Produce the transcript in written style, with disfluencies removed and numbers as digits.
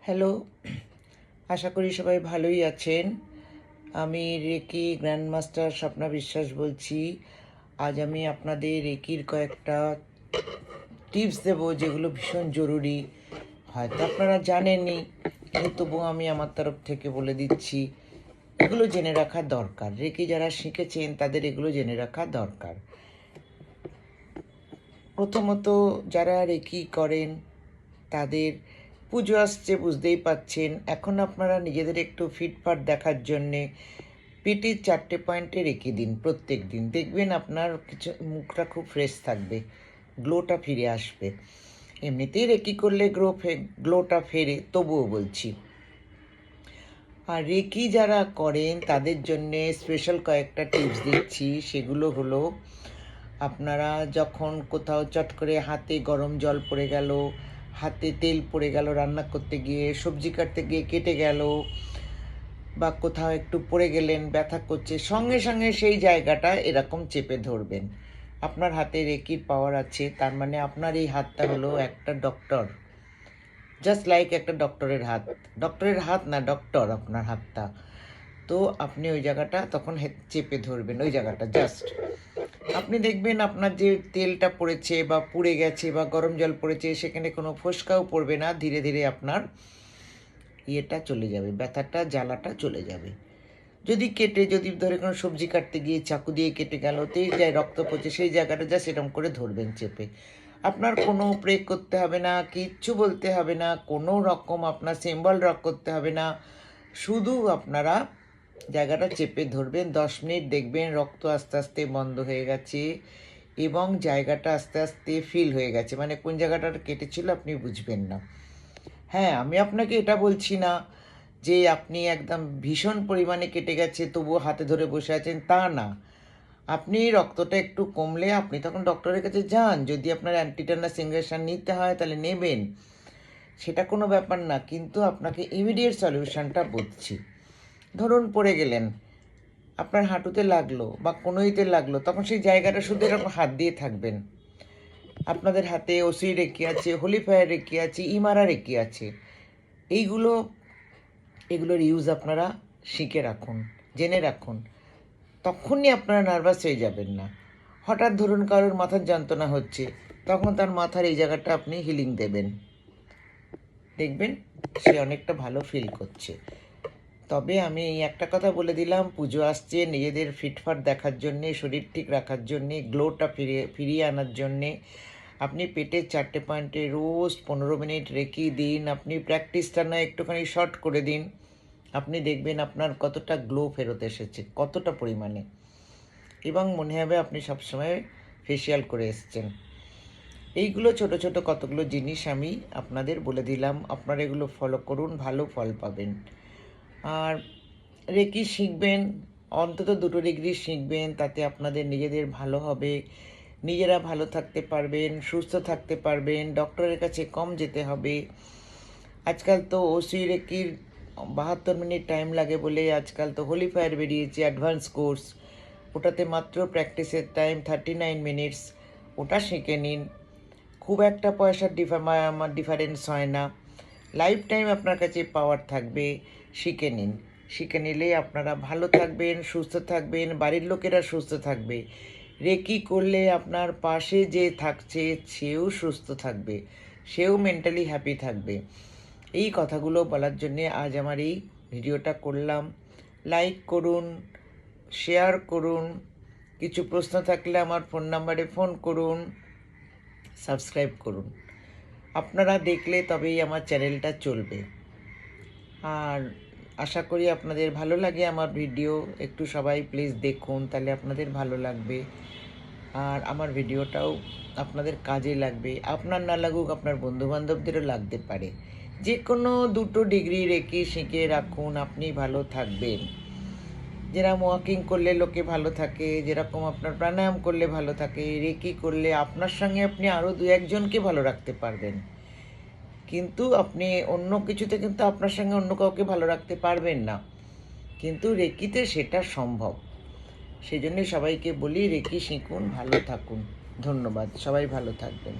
Hello, আশা করি সবাই ভালোই আছেন। আমি রেকি গ্র্যান্ডমাস্টার স্বপ্না বিশ্বাস বলছি। আজ আমি আপনাদের রেকির কয়েকটা টিপস দেব, যেগুলো ভীষণ জরুরি। হয়তো আপনারা জানেনই, কিন্তু তবুও আমি আমার তরফ থেকে বলে দিচ্ছি, এগুলো জেনে রাখা দরকার। রেকি যারা শিখেছেন তাদের এগুলো জেনে রাখা দরকার। প্রথমত, যারা রেকি করেন তাদের পুজো আসছে, বুঝতেই পাচ্ছেন। এখন আপনারা নিজেদের একটু ফিটফাট দেখার জন্যে পেটের 4টে পয়েন্টে রেখে দিন প্রত্যেক দিন। দেখবেন আপনার কিছু মুখটা খুব ফ্রেশ থাকবে, গ্লোটা ফিরে আসবে। এমনিতেই রেকি করলে গ্লোটা ফেরে, তবুও বলছি। আর রেকি যারা করেন তাদের জন্যে স্পেশাল কয়েকটা টিপস দিচ্ছি। সেগুলো হলো, আপনারা যখন কোথাও চট করে হাতে গরম জল পড়ে গেল, হাতে তেল পড়ে গেল, রান্না করতে গিয়ে, সবজি কাটতে গিয়ে কেটে গেল, বা কোথাও একটু পড়ে গেলেন, ব্যথা করছে, সঙ্গে সঙ্গে সেই জায়গাটা এরকম চেপে ধরবেন। আপনার হাতে রেকির পাওয়ার আছে, তার মানে আপনার এই হাতটা হলো একটা ডক্টর, জাস্ট লাইক একটা ডক্টরের হাত। ডক্টরের হাত না, ডক্টর আপনার হাতটা। তো আপনি ওই জায়গাটা তখন চেপে ধরবেন, ওই জায়গাটা জাস্ট। আপনি দেখবেন আপনার যে তেলটা পড়েছে বা পুড়ে গেছে বা গরম জল পড়েছে, সেখানে কোনো ফোসকাও পড়বে না। ধীরে ধীরে আপনার ইয়েটা চলে যাবে, ব্যথাটা, জ্বালাটা চলে যাবে। যদি ধরে কোনো সবজি কাটতে গিয়ে চাকু দিয়ে কেটে গেল, তেই যায় রক্ত পড়ছে, সেই জায়গাটা যা সেরকম করে ধরবেন চেপে। আপনার কোনো প্রে করতে হবে না, কিচ্ছু বলতে হবে না, কোনো রকম আপনার সিম্বল রক করতে হবে না। শুধু আপনারা জায়গাটা চেপে ধরবেন। 10 মিনিট দেখবেন রক্ত আস্তে আস্তে বন্ধ হয়ে গেছে এবং জায়গাটা আস্তে আস্তে ফিল হয়ে গেছে। মানে কোন জায়গাটা কেটেছিল আপনি বুঝবেন না। হ্যাঁ, আমি আপনাকে এটা বলছি না যে আপনি একদম ভীষণ পরিমাণে কেটে গেছে তবুও হাতে ধরে বসে আছেন, তা না। আপনি রক্তটা একটু কমলে আপনি তখন ডক্টরের কাছে যান। যদি আপনার অ্যান্টিটেনাস ইনজেকশন নিতে হয় তাহলে নেবেন, সেটা কোনো ব্যাপার না। কিন্তু আপনাকে ইমিডিয়েট সলিউশনটা বলছি। ধরুন পড়ে গেলেন, আপনার হাঁটুতে লাগলো বা কোনোইতে লাগলো, তখন সেই জায়গাটা শুধু এরকম হাত দিয়ে থাকবেন। আপনাদের হাতে ওসি রেকি আছে, হোলিফায়ার রেকি আছে, ইমারা রেকি আছে। এগুলোর ইউজ আপনারা শিখে রাখুন, জেনে রাখুন। তখনই আপনারা নার্ভাস হয়ে যাবেন না। হঠাৎ ধরুন কারোর মাথার যন্ত্রণা হচ্ছে, তখন তার মাথার এই জায়গাটা আপনি হিলিং দেবেন, দেখবেন সে অনেকটা ভালো ফিল করছে। তবে আমি এই একটা কথা বলে দিলাম, পুজো আসছে, নিজেদের ফিটফাট দেখার জন্যে, শরীর ঠিক রাখার জন্যে, গ্লোটা ফিরিয়ে আনার জন্যে আপনি পেটের 4টে পয়েন্টে রোজ 15 মিনিট রেখে দিন। আপনি প্র্যাকটিসটা না একটুখানি শর্ট করে দিন, আপনি দেখবেন আপনার কতটা গ্লো ফেরত এসেছে, কতটা পরিমাণে, এবং মনে হবে আপনি সবসময় ফেসিয়াল করে এসছেন। এইগুলো ছোট ছোট কতগুলো জিনিস আমি আপনাদের বলে দিলাম, আপনারা এগুলো ফলো করুন, ভালো ফল পাবেন। আর রেকি শিখবেন, অন্তত 2 ডিগ্রি শিখবেন, তাতে আপনাদের নিজেদের ভালো হবে, নিজেরা ভালো থাকতে পারবেন, সুস্থ থাকতে পারবেন, ডক্টরের কাছে কম যেতে হবে। আজকাল তো ওসি রেকির 72 মিনিট টাইম লাগে বলে আজকাল তো হোলিফায়ার বেরিয়েছে, অ্যাডভান্স কোর্স। ওটাতে মাত্র প্র্যাকটিসের টাইম 39 মিনিটস। ওটা শিখে নিন, খুব একটা পয়সার ডিফারেন্স হয় না। লাইফ টাইম আপনার কাছে পাওয়ার থাকবে। শিখে নিন, শিখে নিলে আপনারা ভালো থাকবেন, সুস্থ থাকবেন, বাড়ির লোকেরা সুস্থ থাকবে। রেকি করলে আপনার পাশে যে থাকছে সেও সুস্থ থাকবে, সেও মেন্টালি হ্যাপি থাকবে। এই কথাগুলো বলার জন্যে আজ আমার এই ভিডিওটা করলাম। লাইক করুন, শেয়ার করুন, কিছু প্রশ্ন থাকলে আমার ফোন নাম্বারে ফোন করুন, সাবস্ক্রাইব করুন। আপনারা দেখলে তবেই আমার চ্যানেলটা চলবে। আর আশা করি আপনাদের ভালো লাগে আমার ভিডিও। একটু সবাই প্লিজ দেখুন, তাহলে আপনাদের ভালো লাগবে। আর আমার ভিডিওটাও আপনাদের কাজে লাগবে। আপনার না লাগুক, আপনার বন্ধুবান্ধবদেরও লাগতে পারে। যে কোনো 2 ডিগ্রি রেখে শিখে রাখুন, আপনি ভালো থাকবেন। যেরকম ওয়াকিং করলে লোকে ভালো থাকে, যেরকম আপনার প্রাণায়াম করলে ভালো থাকে, রেকি করলে আপনার সঙ্গে আপনি আরও 2-1জনকে ভালো রাখতে পারবেন। কিন্তু আপনি অন্য কিছুতে কিন্তু আপনার সঙ্গে অন্য কাউকে ভালো রাখতে পারবেন না, কিন্তু রেকিতে সেটা সম্ভব। সেই জন্যই সবাইকে বলি রেকি শিখুন, ভালো থাকুন। ধন্যবাদ, সবাই ভালো থাকবেন।